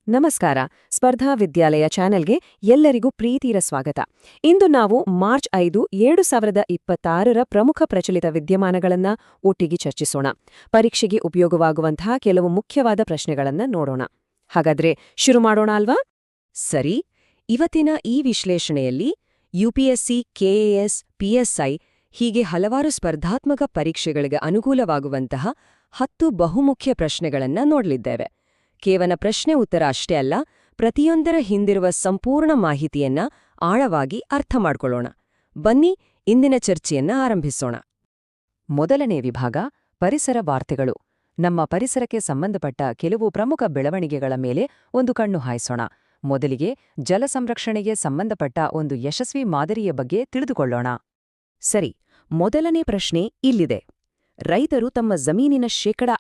ನಮಸ್ಕಾರ. ಸ್ಪರ್ಧಾ ವಿದ್ಯಾಲಯ ಚಾನೆಲ್ಗೆ ಎಲ್ಲರಿಗೂ ಪ್ರೀತಿಯ ಸ್ವಾಗತ. ಇಂದು ನಾವು ಮಾರ್ಚ್ 5, 2026ರ ಪ್ರಮುಖ ಪ್ರಚಲಿತ ವಿದ್ಯಮಾನಗಳನ್ನ ಒಟ್ಟಿಗೆ ಚರ್ಚಿಸೋಣ. ಪರೀಕ್ಷೆಗೆ ಉಪಯೋಗವಾಗುವಂತಹ ಕೆಲವು ಮುಖ್ಯವಾದ ಪ್ರಶ್ನೆಗಳನ್ನ ನೋಡೋಣ. ಹಾಗಾದ್ರೆ ಶುರು ಮಾಡೋಣ ಅಲ್ವಾ? ಸರಿ. ಇವತ್ತಿನ ಈ ವಿಶ್ಲೇಷಣೆಯಲ್ಲಿ ಯುಪಿಎಸ್ಸಿ, ಕೆಎಎಸ್, ಪಿಎಸ್ಐ ಹೀಗೆ ಹಲವಾರು ಸ್ಪರ್ಧಾತ್ಮಕ ಪರೀಕ್ಷೆಗಳಿಗೆ ಅನುಕೂಲವಾಗುವಂತಹ 10 ಬಹುಮುಖ್ಯ ಪ್ರಶ್ನೆಗಳನ್ನ ನೋಡಲಿದ್ದೇವೆ. ಕೇವಲ ಪ್ರಶ್ನೆ ಉತ್ತರ ಅಷ್ಟೇ ಅಲ್ಲ, ಪ್ರತಿಯೊಂದರ ಹಿಂದಿರುವ ಸಂಪೂರ್ಣ ಮಾಹಿತಿಯನ್ನ ಆಳವಾಗಿ ಅರ್ಥ ಮಾಡ್ಕೊಳ್ಳೋಣ. ಬನ್ನಿ ಇಂದಿನ ಚರ್ಚೆಯನ್ನ ಆರಂಭಿಸೋಣ. ಮೊದಲನೇ ವಿಭಾಗ ಪರಿಸರ ವಾರ್ತೆಗಳು. ನಮ್ಮ ಪರಿಸರಕ್ಕೆ ಸಂಬಂಧಪಟ್ಟ ಕೆಲವು ಪ್ರಮುಖ ಬೆಳವಣಿಗೆಗಳ ಮೇಲೆ ಒಂದು ಕಣ್ಣು ಹಾಯಿಸೋಣ. ಮೊದಲಿಗೆ ಜಲ ಸಂರಕ್ಷಣೆಗೆ ಸಂಬಂಧಪಟ್ಟ ಒಂದು ಯಶಸ್ವಿ ಮಾದರಿಯ ಬಗ್ಗೆ ತಿಳಿದುಕೊಳ್ಳೋಣ. ಸರಿ, ಮೊದಲನೇ ಪ್ರಶ್ನೆ ಇಲ್ಲಿದೆ. ರೈತರು ತಮ್ಮ ಜಮೀನಿನ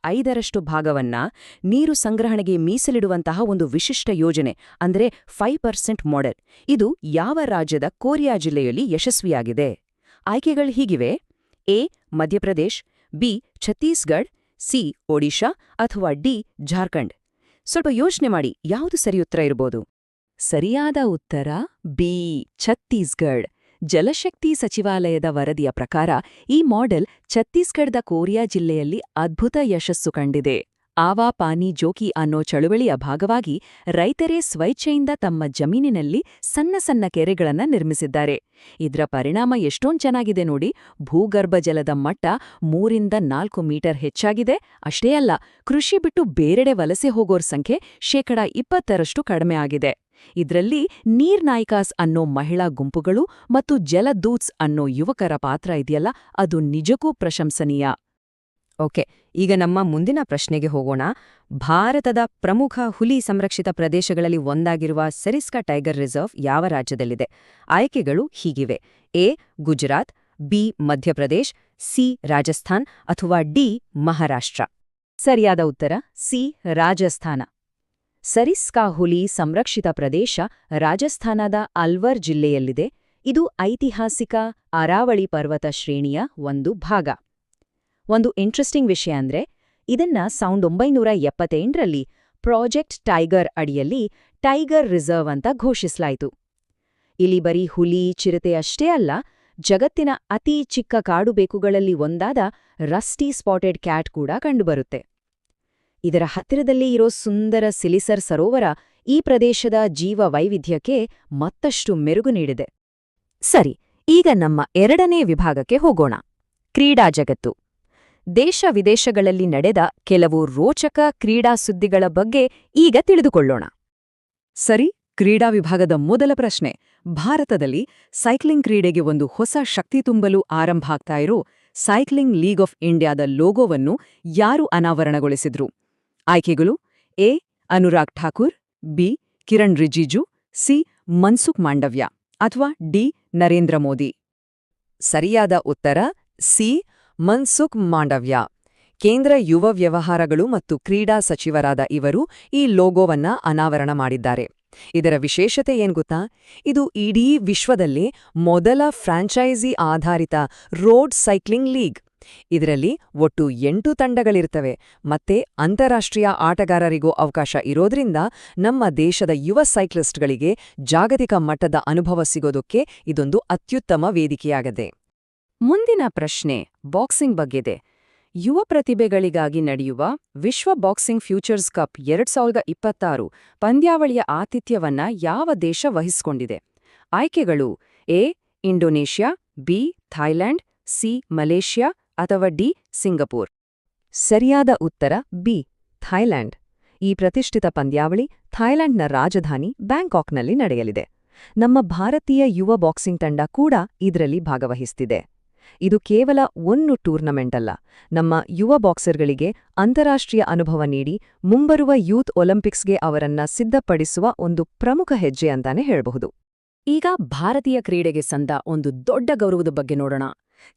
5% ಭಾಗವನ್ನ ನೀರು ಸಂಗ್ರಹಣೆಗೆ ಮೀಸಲಿಡುವಂತಹ ಒಂದು ವಿಶಿಷ್ಟ ಯೋಜನೆ ಅಂದ್ರೆ 5% ಮಾಡೆಲ್. ಇದು ಯಾವ ರಾಜ್ಯದ ಕೋರಿಯಾ ಜಿಲ್ಲೆಯಲ್ಲಿ ಯಶಸ್ವಿಯಾಗಿದೆ? ಆಯ್ಕೆಗಳು ಹೀಗಿವೆ: A Madhya Pradesh, B Chhattisgarh, C Odisha ಅಥವಾ ಡಿ ಜಾರ್ಖಂಡ್. ಸ್ವಲ್ಪ ಯೋಚನೆ ಮಾಡಿ, ಯಾವುದು ಸರಿ ಉತ್ತರ ಇರಬಹುದು? ಸರಿಯಾದ ಉತ್ತರ ಬಿ ಛತ್ತೀಸ್ಗಢ್. ಜಲಶಕ್ತಿ ಸಚಿವಾಲಯದ ವರದಿಯ ಪ್ರಕಾರ ಈ ಮಾಡೆಲ್ ಛತ್ತೀಸ್ಗಢದ ಕೋರಿಯಾ ಜಿಲ್ಲೆಯಲ್ಲಿ ಅದ್ಭುತ ಯಶಸ್ಸು ಕಂಡಿದೆ. ಆವಾ ಪಾನಿ ಜೋಕಿ ಅನ್ನೋ ಚಳುವಳಿಯ ಭಾಗವಾಗಿ ರೈತರೇ ಸ್ವೈಚ್ಛೆಯಿಂದ ತಮ್ಮ ಜಮೀನಿನಲ್ಲಿ ಸಣ್ಣ ಸಣ್ಣ ಕೆರೆಗಳನ್ನ ನಿರ್ಮಿಸಿದ್ದಾರೆ. ಇದರ ಪರಿಣಾಮ ಎಷ್ಟೊಂದು ಚೆನ್ನಾಗಿದೆ ನೋಡಿ. ಭೂಗರ್ಭ ಜಲದ ಮಟ್ಟ 3-4 ಮೀಟರ್ ಹೆಚ್ಚಾಗಿದೆ. ಅಷ್ಟೇ ಅಲ್ಲ, ಕೃಷಿ ಬಿಟ್ಟು ಬೇರೆಡೆ ವಲಸೆ ಹೋಗೋರ್ ಸಂಖ್ಯೆ 20% ಕಡಿಮೆ ಆಗಿದೆ. ಇದರಲ್ಲಿ ನೀರ್ ನಾಯ್ಕಾಸ್ ಅನ್ನೋ ಮಹಿಳಾ ಗುಂಪುಗಳು ಮತ್ತು ಜಲದೂತ್ಸ್ ಅನ್ನೋ ಯುವಕರ ಪಾತ್ರ ಇದೆಯಲ್ಲ, ಅದು ನಿಜಕ್ಕೂ ಪ್ರಶಂಸನೀಯ. ಓಕೆ, ಈಗ ನಮ್ಮ ಮುಂದಿನ ಪ್ರಶ್ನೆಗೆ ಹೋಗೋಣ. ಭಾರತದ ಪ್ರಮುಖ ಹುಲಿ ಸಂರಕ್ಷಿತ ಪ್ರದೇಶಗಳಲ್ಲಿ ಒಂದಾಗಿರುವ ಸರಿಸ್ಕಾ ಟೈಗರ್ ರಿಸರ್ವ್ ಯಾವ ರಾಜ್ಯದಲ್ಲಿದೆ? ಆಯ್ಕೆಗಳು ಹೀಗಿವೆ: A Gujarat, B Madhya Pradesh, C Rajasthan ಅಥವಾ ಡಿ ಮಹಾರಾಷ್ಟ್ರ. ಸರಿಯಾದ ಉತ್ತರ ಸಿ ರಾಜಸ್ಥಾನ. ಸರಿಸ್ಕಾ ಹುಲಿ ಸಂರಕ್ಷಿತ ಪ್ರದೇಶ ರಾಜಸ್ಥಾನದ ಅಲ್ವರ್ ಜಿಲ್ಲೆಯಲ್ಲಿದೆ. ಇದು ಐತಿಹಾಸಿಕ ಅರಾವಳಿ ಪರ್ವತ ಶ್ರೇಣಿಯ ಒಂದು ಭಾಗ. ಒಂದು ಇಂಟ್ರೆಸ್ಟಿಂಗ್ ವಿಷಯ ಅಂದ್ರೆ, ಇದನ್ನ 1978ರಲ್ಲಿ ಪ್ರಾಜೆಕ್ಟ್ ಟೈಗರ್ ಅಡಿಯಲ್ಲಿ ಟೈಗರ್ ರಿಸರ್ವ್ ಅಂತ ಘೋಷಿಸಲಾಯಿತು. ಇಲ್ಲಿ ಬರೀ ಹುಲಿ, ಚಿರತೆ ಅಷ್ಟೇ ಅಲ್ಲ, ಜಗತ್ತಿನ ಅತಿ ಚಿಕ್ಕ ಕಾಡುಬೇಕುಗಳಲ್ಲಿ ಒಂದಾದ ರಸ್ಟಿ ಸ್ಪಾಟೆಡ್ ಕ್ಯಾಟ್ ಕೂಡ ಕಂಡುಬರುತ್ತೆ. ಇದರ ಹತ್ತಿರದಲ್ಲಿ ಇರೋ ಸುಂದರ ಸಿಲಿಸರ್ ಸರೋವರ ಈ ಪ್ರದೇಶದ ಜೀವ ವೈವಿಧ್ಯಕ್ಕೆ ಮತ್ತಷ್ಟು ಮೆರುಗು ನೀಡಿದೆ. ಸರಿ, ಈಗ ನಮ್ಮ ಎರಡನೇ ವಿಭಾಗಕ್ಕೆ ಹೋಗೋಣ. ಕ್ರೀಡಾ ಜಗತ್ತು. ದೇಶ ವಿದೇಶಗಳಲ್ಲಿ ನಡೆದ ಕೆಲವು ರೋಚಕ ಕ್ರೀಡಾ ಸುದ್ದಿಗಳ ಬಗ್ಗೆ ಈಗ ತಿಳಿದುಕೊಳ್ಳೋಣ. ಸರಿ, ಕ್ರೀಡಾ ವಿಭಾಗದ ಮೊದಲ ಪ್ರಶ್ನೆ. ಭಾರತದಲ್ಲಿ ಸೈಕ್ಲಿಂಗ್ ಕ್ರೀಡೆಗೆ ಒಂದು ಹೊಸ ಶಕ್ತಿ ತುಂಬಲು ಆರಂಭ ಆಗ್ತಾ ಇರೋ ಸೈಕ್ಲಿಂಗ್ ಲೀಗ್ ಆಫ್ ಇಂಡಿಯಾದ ಲೋಗೋವನ್ನು ಯಾರು ಅನಾವರಣಗೊಳಿಸಿದ್ರು? ಆಯ್ಕೆಗಳು: A Anurag Thakur, B Kiran Rijiju, C Mansukh Mandavya ಅಥವಾ ಡಿ ನರೇಂದ್ರ ಮೋದಿ. ಸರಿಯಾದ ಉತ್ತರ ಸಿ ಮನ್ಸುಖ್ ಮಾಂಡವ್ಯ. ಕೇಂದ್ರ ಯುವ ವ್ಯವಹಾರಗಳು ಮತ್ತು ಕ್ರೀಡಾ ಸಚಿವರಾದ ಇವರು ಈ ಲೋಗೋವನ್ನ ಅನಾವರಣ ಮಾಡಿದ್ದಾರೆ. ಇದರ ವಿಶೇಷತೆ ಏನ್ ಗೊತ್ತಾ? ಇದು ಇಡೀ ವಿಶ್ವದಲ್ಲೇ ಮೊದಲ ಫ್ರಾಂಚೈಸಿ ಆಧಾರಿತ ರೋಡ್ ಸೈಕ್ಲಿಂಗ್ ಲೀಗ್. ಇದರಲ್ಲಿ ಒಟ್ಟು 8 ತಂಡಗಳಿರ್ತವೆ ಮತ್ತೆ ಅಂತಾರಾಷ್ಟ್ರೀಯ ಆಟಗಾರರಿಗೂ ಅವಕಾಶ ಇರೋದ್ರಿಂದ ನಮ್ಮ ದೇಶದ ಯುವ ಸೈಕ್ಲಿಸ್ಟ್ಗಳಿಗೆ ಜಾಗತಿಕ ಮಟ್ಟದ ಅನುಭವ ಸಿಗೋದಕ್ಕೆ ಇದೊಂದು ಅತ್ಯುತ್ತಮ ವೇದಿಕೆಯಾಗಿದೆ. ಮುಂದಿನ ಪ್ರಶ್ನೆ ಬಾಕ್ಸಿಂಗ್ ಬಗ್ಗೆದೆ. ಯುವ ಪ್ರತಿಭೆಗಳಿಗಾಗಿ ನಡೆಯುವ ವಿಶ್ವ ಬಾಕ್ಸಿಂಗ್ ಫ್ಯೂಚರ್ಸ್ ಕಪ್ 2026 ಪಂದ್ಯಾವಳಿಯ ಆತಿಥ್ಯವನ್ನ ಯಾವ ದೇಶ ವಹಿಸಿಕೊಂಡಿದೆ? ಆಯ್ಕೆಗಳು: A Indonesia, B Thailand, C Malaysia ಅಥವಾ ಡಿ ಸಿಂಗಪೂರ್. ಸರಿಯಾದ ಉತ್ತರ ಬಿ ಥಾಯ್ಲೆಂಡ್. ಈ ಪ್ರತಿಷ್ಠಿತ ಪಂದ್ಯಾವಳಿ ಥಾಯ್ಲೆಂಡ್ನ ರಾಜಧಾನಿ ಬ್ಯಾಂಕಾಕ್ನಲ್ಲಿ ನಡೆಯಲಿದೆ. ನಮ್ಮ ಭಾರತೀಯ ಯುವ ಬಾಕ್ಸಿಂಗ್ ತಂಡ ಕೂಡ ಇದರಲ್ಲಿ ಭಾಗವಹಿಸುತ್ತಿದೆ. ಇದು ಕೇವಲ ಒಂದು ಟೂರ್ನಮೆಂಟ್ ಅಲ್ಲ, ನಮ್ಮ ಯುವ ಬಾಕ್ಸರ್ಗಳಿಗೆ ಅಂತಾರಾಷ್ಟ್ರೀಯ ಅನುಭವ ನೀಡಿ ಮುಂಬರುವ ಯೂತ್ ಒಲಿಂಪಿಕ್ಸ್ಗೆ ಅವರನ್ನ ಸಿದ್ಧಪಡಿಸುವ ಒಂದು ಪ್ರಮುಖ ಹೆಜ್ಜೆ ಅಂತಾನೆ ಹೇಳಬಹುದು. ಈಗ ಭಾರತೀಯ ಕ್ರೀಡೆಗೆ ಸಂದ ಒಂದು ದೊಡ್ಡ ಗೌರವದ ಬಗ್ಗೆ ನೋಡೋಣ.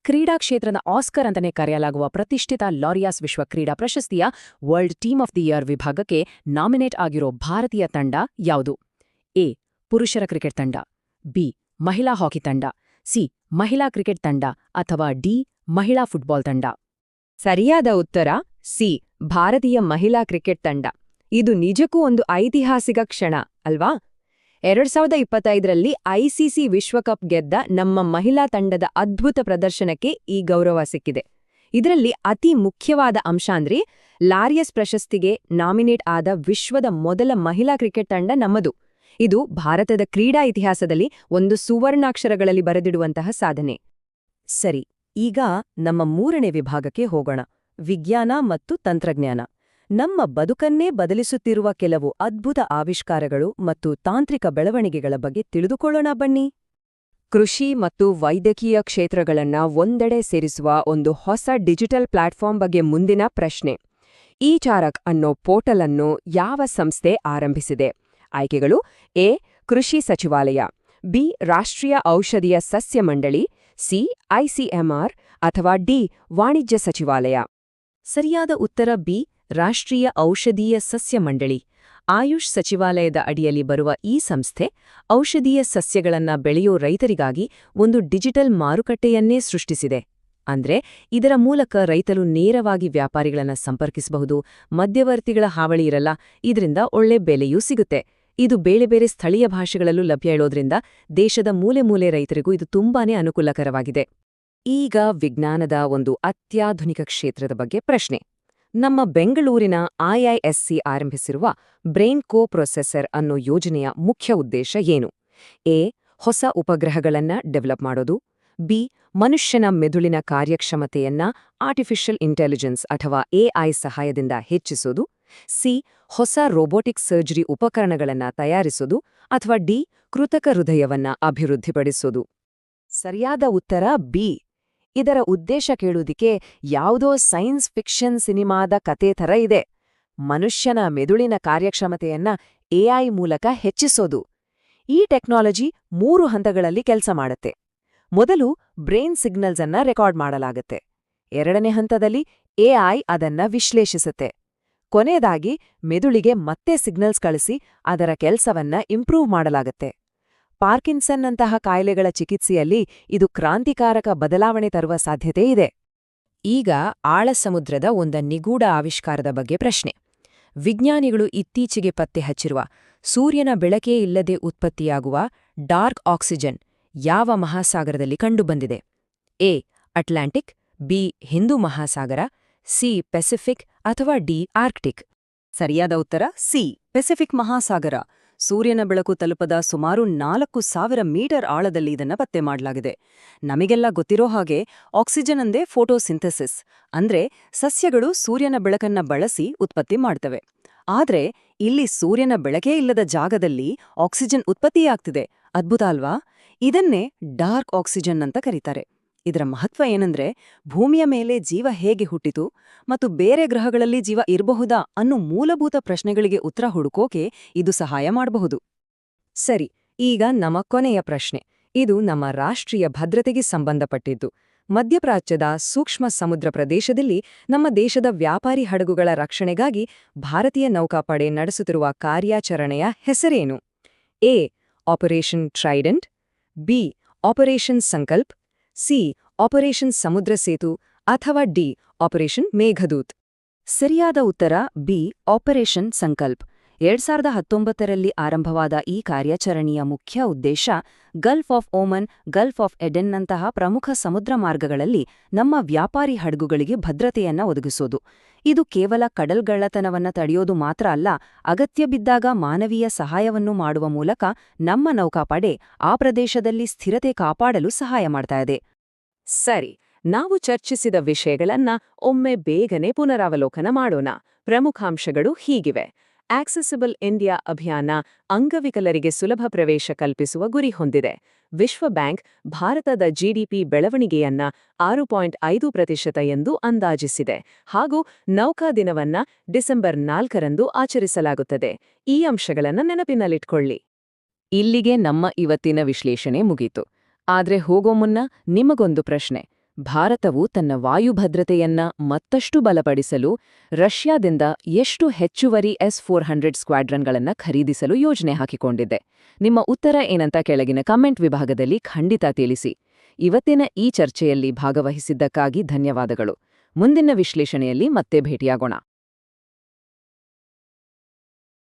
ಕ್ರೀಡಾ ಕ್ಷೇತ್ರದ ಆಸ್ಕರ್ ಅಂತಾನೆ ಕರೆಯಲಾಗುವ ಪ್ರತಿಷ್ಠಿತ ಲಾರಿಯಾಸ್ ವಿಶ್ವ ಕ್ರೀಡಾ ಪ್ರಶಸ್ತಿಯ world team of the year ವಿಭಾಗಕ್ಕೆ ನಾಮಿನೇಟ್ ಆಗಿರೋ ಭಾರತೀಯ ತಂಡ ಯಾವುದು? ಎ ಪುರುಷರ ಕ್ರಿಕೆಟ್ ತಂಡ, ಬಿ ಮಹಿಳಾ ಹಾಕಿ ತಂಡ, ಸಿ ಮಹಿಳಾ ಕ್ರಿಕೆಟ್ ತಂಡ ಅಥವಾ ಡಿ ಮಹಿಳಾ ಫುಟ್ಬಾಲ್ ತಂಡ. ಸರಿಯಾದ ಉತ್ತರ ಸಿ ಭಾರತೀಯ ಮಹಿಳಾ ಕ್ರಿಕೆಟ್ ತಂಡ. ಇದು ನಿಜಕ್ಕೂ ಒಂದು ಐತಿಹಾಸಿಕ ಕ್ಷಣ ಅಲ್ವಾ? 2025ರಲ್ಲಿ ಐಸಿಸಿ ವಿಶ್ವಕಪ್ ಗೆದ್ದ ನಮ್ಮ ಮಹಿಳಾ ತಂಡದ ಅದ್ಭುತ ಪ್ರದರ್ಶನಕ್ಕೆ ಈ ಗೌರವ ಸಿಕ್ಕಿದೆ. ಇದರಲ್ಲಿ ಅತಿ ಮುಖ್ಯವಾದ ಅಂಶ ಅಂದ್ರೆ ಲಾರಿಯಸ್ ಪ್ರಶಸ್ತಿಗೆ ನಾಮಿನೇಟ್ ಆದ ವಿಶ್ವದ ಮೊದಲ ಮಹಿಳಾ ಕ್ರಿಕೆಟ್ ತಂಡ ನಮ್ಮದು. ಇದು ಭಾರತದ ಕ್ರೀಡಾ ಇತಿಹಾಸದಲ್ಲಿ ಒಂದು ಸುವರ್ಣಾಕ್ಷರಗಳಲ್ಲಿ ಬರೆದಿಡುವಂತಹ ಸಾಧನೆ. ಸರಿ, ಈಗ ನಮ್ಮ 3ನೇ ವಿಭಾಗಕ್ಕೆ ಹೋಗೋಣ. ವಿಜ್ಞಾನ ಮತ್ತು ತಂತ್ರಜ್ಞಾನ. ನಮ್ಮ ಬದುಕನ್ನೇ ಬದಲಿಸುತ್ತಿರುವ ಕೆಲವು ಅದ್ಭುತ ಆವಿಷ್ಕಾರಗಳು ಮತ್ತು ತಾಂತ್ರಿಕ ಬೆಳವಣಿಗೆಗಳ ಬಗ್ಗೆ ತಿಳಿದುಕೊಳ್ಳೋಣ ಬನ್ನಿ. ಕೃಷಿ ಮತ್ತು ವೈದ್ಯಕೀಯ ಕ್ಷೇತ್ರಗಳನ್ನ ಒಂದೆಡೆ ಸೇರಿಸುವ ಒಂದು ಹೊಸ ಡಿಜಿಟಲ್ ಪ್ಲಾಟ್ಫಾರ್ಮ್ ಬಗ್ಗೆ ಮುಂದಿನ ಪ್ರಶ್ನೆ. ಇ-ಚಾರಕ್ ಅನ್ನೋ ಪೋರ್ಟಲ್ ಅನ್ನು ಯಾವ ಸಂಸ್ಥೆ ಆರಂಭಿಸಿದೆ? ಆಯ್ಕೆಗಳು: ಎ. ಕೃಷಿ ಸಚಿವಾಲಯ, ಬಿ. ರಾಷ್ಟ್ರೀಯ ಔಷಧೀಯ ಸಸ್ಯ ಮಂಡಳಿ, ಸಿ. ಐಸಿಎಂಆರ್ ಅಥವಾ ಡಿ. ವಾಣಿಜ್ಯ ಸಚಿವಾಲಯ. ಸರಿಯಾದ ಉತ್ತರ ಬಿ. ರಾಷ್ಟ್ರೀಯ ಔಷಧೀಯ ಸಸ್ಯ ಮಂಡಳಿ. ಆಯುಷ್ ಸಚಿವಾಲಯದ ಅಡಿಯಲ್ಲಿ ಬರುವ ಈ ಸಂಸ್ಥೆ ಔಷಧೀಯ ಸಸ್ಯಗಳನ್ನ ಬೆಳೆಯೋ ರೈತರಿಗಾಗಿ ಒಂದು ಡಿಜಿಟಲ್ ಮಾರುಕಟ್ಟೆಯನ್ನೇ ಸೃಷ್ಟಿಸಿದೆ. ಅಂದ್ರೆ ಇದರ ಮೂಲಕ ರೈತರು ನೇರವಾಗಿ ವ್ಯಾಪಾರಿಗಳನ್ನ ಸಂಪರ್ಕಿಸಬಹುದು, ಮಧ್ಯವರ್ತಿಗಳ ಹಾವಳಿ ಇರಲ್ಲ, ಇದರಿಂದ ಒಳ್ಳೆ ಬೆಲೆಯೂ ಸಿಗುತ್ತೆ. ಇದು ಬೇರೆ ಬೇರೆ ಸ್ಥಳೀಯ ಭಾಷೆಗಳಲ್ಲೂ ಲಭ್ಯ ಇರೋದ್ರಿಂದ ದೇಶದ ಮೂಲೆ ಮೂಲೆ ರೈತರಿಗೂ ಇದು ತುಂಬಾನೇ ಅನುಕೂಲಕರವಾಗಿದೆ. ಈಗ ವಿಜ್ಞಾನದ ಒಂದು ಅತ್ಯಾಧುನಿಕ ಕ್ಷೇತ್ರದ ಬಗ್ಗೆ ಪ್ರಶ್ನೆ. ನಮ್ಮ ಬೆಂಗಳೂರಿನ ಐಐಎಸ್ಸಿ ಆರಂಭಿಸಿರುವ ಬ್ರೈನ್ ಕೋ-ಪ್ರೊಸೆಸರ್ ಅನ್ನೋ ಯೋಜನೆಯ ಮುಖ್ಯ ಉದ್ದೇಶ ಏನು? ಎ. ಹೊಸ ಉಪಗ್ರಹಗಳನ್ನ ಡೆವಲಪ್ ಮಾಡೋದು, ಬಿ. ಮನುಷ್ಯನ ಮೆದುಳಿನ ಕಾರ್ಯಕ್ಷಮತೆಯನ್ನ ಆರ್ಟಿಫಿಷಿಯಲ್ ಇಂಟೆಲಿಜೆನ್ಸ್ ಅಥವಾ ಎಐ ಸಹಾಯದಿಂದ ಹೆಚ್ಚಿಸೋದು, ಸಿ. ಹೊಸ ರೋಬೋಟಿಕ್ ಸರ್ಜರಿ ಉಪಕರಣಗಳನ್ನ ತಯಾರಿಸೋದು ಅಥವಾ ಡಿ. ಕೃತಕ ಹೃದಯವನ್ನ ಅಭಿವೃದ್ಧಿಪಡಿಸೋದು. ಸರಿಯಾದ ಉತ್ತರ ಬಿ. ಇದರ ಉದ್ದೇಶ ಕೇಳುವುದಕ್ಕೆ ಯಾವುದೋ ಸೈನ್ಸ್ ಫಿಕ್ಷನ್ ಸಿನಿಮಾದ ಕತೆ ಥರ ಇದೆ. ಮನುಷ್ಯನ ಮೆದುಳಿನ ಕಾರ್ಯಕ್ಷಮತೆಯನ್ನ ಎಐ ಮೂಲಕ ಹೆಚ್ಚಿಸೋದು. ಈ ಟೆಕ್ನಾಲಜಿ 3 ಹಂತಗಳಲ್ಲಿ ಕೆಲಸ ಮಾಡುತ್ತೆ. ಮೊದಲು ಬ್ರೈನ್ ಸಿಗ್ನಲ್ಸ್ ಅನ್ನ ರೆಕಾರ್ಡ್ ಮಾಡಲಾಗುತ್ತೆ. 2ನೇ ಹಂತದಲ್ಲಿ ಎಐ ಅದನ್ನ ವಿಶ್ಲೇಷಿಸುತ್ತೆ. ಕೊನೆಯದಾಗಿ ಮೆದುಳಿಗೆ ಮತ್ತೆ ಸಿಗ್ನಲ್ಸ್ ಕಳಿಸಿ ಅದರ ಕೆಲಸವನ್ನ ಇಂಪ್ರೂವ್ ಮಾಡಲಾಗುತ್ತೆ. ಪಾರ್ಕಿನ್ಸನ್ನಂತಹ ಕಾಯಿಲೆಗಳ ಚಿಕಿತ್ಸೆಯಲ್ಲಿ ಇದು ಕ್ರಾಂತಿಕಾರಕ ಬದಲಾವಣೆ ತರುವ ಸಾಧ್ಯತೆ ಇದೆ. ಈಗ ಆಳ ಸಮುದ್ರದ ಒಂದು ನಿಗೂಢ ಆವಿಷ್ಕಾರದ ಬಗ್ಗೆ ಪ್ರಶ್ನೆ. ವಿಜ್ಞಾನಿಗಳು ಇತ್ತೀಚೆಗೆ ಪತ್ತೆ ಹಚ್ಚಿರುವ ಸೂರ್ಯನ ಬೆಳಕೇ ಇಲ್ಲದೆ ಉತ್ಪತ್ತಿಯಾಗುವ ಡಾರ್ಕ್ ಆಕ್ಸಿಜನ್ ಯಾವ ಮಹಾಸಾಗರದಲ್ಲಿ ಕಂಡುಬಂದಿದೆ? A. Atlantic, B. Hindu Mahasagara, C. Pacific ಅಥವಾ ಡಿ. ಆರ್ಕ್ಟಿಕ್. ಸರಿಯಾದ ಉತ್ತರ ಸಿ. ಪೆಸಿಫಿಕ್ ಮಹಾಸಾಗರ. ಸೂರ್ಯನ ಬೆಳಕು ತಲುಪದ ಸುಮಾರು 4000 ಮೀಟರ್ ಆಳದಲ್ಲಿ ಇದನ್ನ ಪತ್ತೆ ಮಾಡಲಾಗಿದೆ. ನಮಗೆಲ್ಲ ಗೊತ್ತಿರೋ ಹಾಗೆ ಆಕ್ಸಿಜನ್ ಅಂದೇ ಫೋಟೋಸಿಂಥೆಸಿಸ್, ಅಂದ್ರೆ ಸಸ್ಯಗಳು ಸೂರ್ಯನ ಬೆಳಕನ್ನ ಬಳಸಿ ಉತ್ಪತ್ತಿ ಮಾಡ್ತವೆ. ಆದ್ರೆ ಇಲ್ಲಿ ಸೂರ್ಯನ ಬೆಳಕೇ ಇಲ್ಲದ ಜಾಗದಲ್ಲಿ ಆಕ್ಸಿಜನ್ ಉತ್ಪತ್ತಿಯಾಗ್ತಿದೆ. ಅದ್ಭುತ ಅಲ್ವಾ? ಇದನ್ನೇ ಡಾರ್ಕ್ ಆಕ್ಸಿಜನ್ ಅಂತ ಕರೀತಾರೆ. ಇದರ ಮಹತ್ವ ಏನಂದ್ರೆ ಭೂಮಿಯ ಮೇಲೆ ಜೀವ ಹೇಗೆ ಹುಟ್ಟಿತು ಮತ್ತು ಬೇರೆ ಗ್ರಹಗಳಲ್ಲಿ ಜೀವ ಇರಬಹುದಾ ಅನ್ನೋ ಮೂಲಭೂತ ಪ್ರಶ್ನೆಗಳಿಗೆ ಉತ್ತರ ಹುಡುಕೋಕೆ ಇದು ಸಹಾಯ ಮಾಡಬಹುದು. ಸರಿ, ಈಗ ನಮ್ಮ ಕೊನೆಯ ಪ್ರಶ್ನೆ. ಇದು ನಮ್ಮ ರಾಷ್ಟ್ರೀಯ ಭದ್ರತೆಗೆ ಸಂಬಂಧಪಟ್ಟಿದ್ದು. ಮಧ್ಯಪ್ರಾಚ್ಯದ ಸೂಕ್ಷ್ಮ ಸಮುದ್ರ ಪ್ರದೇಶದಲ್ಲಿ ನಮ್ಮ ದೇಶದ ವ್ಯಾಪಾರಿ ಹಡಗುಗಳ ರಕ್ಷಣೆಗಾಗಿ ಭಾರತೀಯ ನೌಕಾಪಡೆ ನಡೆಸುತ್ತಿರುವ ಕಾರ್ಯಾಚರಣೆಯ ಹೆಸರೇನು? A. Operation trident, B. Operation Sankalp, C. Operation ಸಮುದ್ರ ಸೇತು ಅಥವಾ ಡಿ. ಆಪರೇಷನ್ ಮೇಘದೂತ್. ಸರಿಯಾದ ಉತ್ತರ ಬಿ. ಆಪರೇಷನ್ ಸಂಕಲ್ಪ್. 2019ರಲ್ಲಿ ಆರಂಭವಾದ ಈ ಕಾರ್ಯಾಚರಣೆಯ ಮುಖ್ಯ ಉದ್ದೇಶ gulf of Oman, gulf of ಎಡೆನ್ನಂತಹ ಪ್ರಮುಖ ಸಮುದ್ರ ಮಾರ್ಗಗಳಲ್ಲಿ ನಮ್ಮ ವ್ಯಾಪಾರಿ ಹಡಗುಗಳಿಗೆ ಭದ್ರತೆಯನ್ನ ಒದಗಿಸೋದು. ಇದು ಕೇವಲ ಕಡಲ್ಗಳ್ಳತನವನ್ನ ತಡೆಯೋದು ಮಾತ್ರ ಅಲ್ಲ, ಅಗತ್ಯ ಬಿದ್ದಾಗ ಮಾನವೀಯ ಸಹಾಯವನ್ನು ಮಾಡುವ ಮೂಲಕ ನಮ್ಮ ನೌಕಾಪಡೆ ಆ ಪ್ರದೇಶದಲ್ಲಿ ಸ್ಥಿರತೆ ಕಾಪಾಡಲು ಸಹಾಯ ಮಾಡ್ತಾ ಇದೆ. ಸರಿ, ನಾವು ಚರ್ಚಿಸಿದ ವಿಷಯಗಳನ್ನ ಒಮ್ಮೆ ಬೇಗನೆ ಪುನರಾವಲೋಕನ ಮಾಡೋಣ. ಪ್ರಮುಖಾಂಶಗಳು ಹೀಗಿವೆ. ಆಕ್ಸೆಸಿಬಲ್ ಇಂಡಿಯಾ ಅಭಿಯಾನ ಅಂಗವಿಕಲರಿಗೆ ಸುಲಭ ಪ್ರವೇಶ ಕಲ್ಪಿಸುವ ಗುರಿ ಹೊಂದಿದೆ. ವಿಶ್ವ ಬ್ಯಾಂಕ್ ಭಾರತದ ಜಿಡಿಪಿ ಬೆಳವಣಿಗೆಯನ್ನ 6.5% ಎಂದು ಅಂದಾಜಿಸಿದೆ. ಹಾಗೂ ನೌಕಾ ದಿನವನ್ನ ಡಿಸೆಂಬರ್ 4ರಂದು ಆಚರಿಸಲಾಗುತ್ತದೆ. ಈ ಅಂಶಗಳನ್ನ ನೆನಪಿನಲ್ಲಿಟ್ಕೊಳ್ಳಿ. ಇಲ್ಲಿಗೆ ನಮ್ಮ ಇವತ್ತಿನ ವಿಶ್ಲೇಷಣೆ ಮುಗೀತು. ಆದ್ರೆ ಹೋಗೋ ಮುನ್ನ ನಿಮಗೊಂದು ಪ್ರಶ್ನೆ. ಭಾರತವು ತನ್ನ ವಾಯುಭದ್ರತೆಯನ್ನ ಮತ್ತಷ್ಟು ಬಲಪಡಿಸಲು ರಷ್ಯಾದಿಂದ ಎಷ್ಟು ಹೆಚ್ಚುವರಿ S-400 ಸ್ಕ್ವಾಡ್ರನ್ಗಳನ್ನ ಖರೀದಿಸಲು ಯೋಜನೆ ಹಾಕಿಕೊಂಡಿದೆ? ನಿಮ್ಮ ಉತ್ತರ ಏನಂತ ಕೆಳಗಿನ ಕಮೆಂಟ್ ವಿಭಾಗದಲ್ಲಿ ಖಂಡಿತ ತಿಳಿಸಿ. ಇವತ್ತಿನ ಈ ಚರ್ಚೆಯಲ್ಲಿ ಭಾಗವಹಿಸಿದ್ದಕ್ಕಾಗಿ ಧನ್ಯವಾದಗಳು. ಮುಂದಿನ ವಿಶ್ಲೇಷಣೆಯಲ್ಲಿ ಮತ್ತೆ ಭೇಟಿಯಾಗೋಣ.